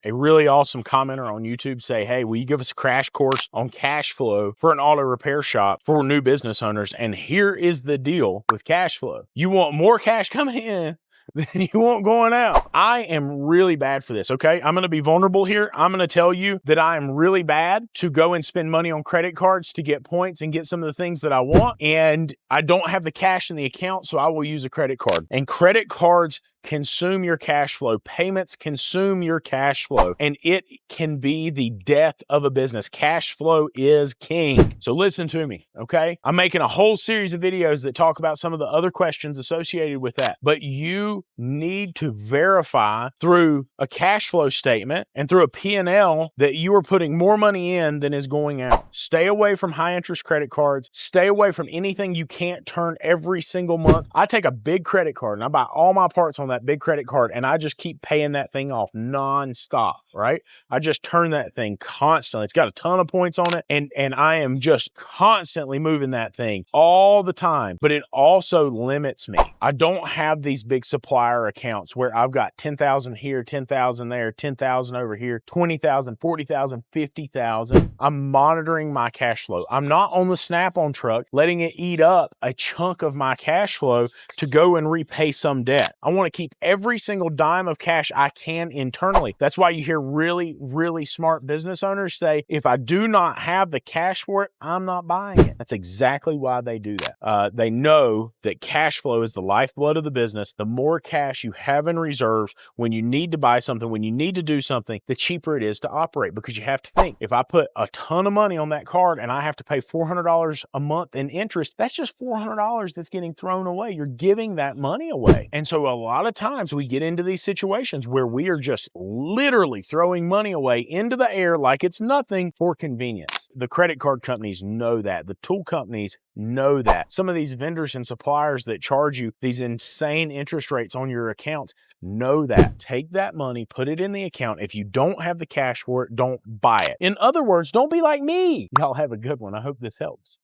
a really awesome commenter on YouTube say, hey, will you give us a crash course on cash flow for an auto repair shop for new business owners? And here is the deal with cash flow. You want more cash coming in than you want going out. I am really bad for this, okay? I'm going to be vulnerable here. I'm going to tell you that I am really bad to go and spend money on credit cards to get points and get some of the things that I want. And I don't have the cash in the account, so I will use a credit card. And credit cards consume your cash flow. Payments consume your cash flow, and it can be the death of a business. Cash flow is king. So listen to me, okay? I'm making a whole series of videos that talk about some of the other questions associated with that, but you need to verify through a cash flow statement and through a P&L that you are putting more money in than is going out. Stay away from high interest credit cards. Stay away from anything you can't turn every single month. I take a big credit card and I buy all my parts on that big credit card, and I just keep paying that thing off nonstop, right? I just turn that thing constantly. It's got a ton of points on it, and I am just constantly moving that thing all the time, but it also limits me. I don't have these big supplier accounts where I've got 10,000 here, 10,000 there, 10,000 over here, 20,000, 40,000, 50,000. I'm monitoring my cash flow. I'm not on the Snap-on truck letting it eat up a chunk of my cash flow to go and repay some debt. I want to keep every single dime of cash I can internally. That's why you hear really, really smart business owners say, if I do not have the cash for it, I'm not buying it. That's exactly why they do that. They know that cash flow is the lifeblood of the business. The more cash you have in reserves when you need to buy something, when you need to do something, the cheaper it is to operate, because you have to think, if I put a ton of money on that card and I have to pay $400 a month in interest, that's just $400 that's getting thrown away. You're giving that money away. And so a lot of times we get into these situations where we are just literally throwing money away into the air like it's nothing for convenience. The credit card companies know that. The tool companies know that. Some of these vendors and suppliers that charge you these insane interest rates on your accounts know that. Take that money, put it in the account. If you don't have the cash for it, don't buy it. In other words, don't be like me. Y'all have a good one. I hope this helps.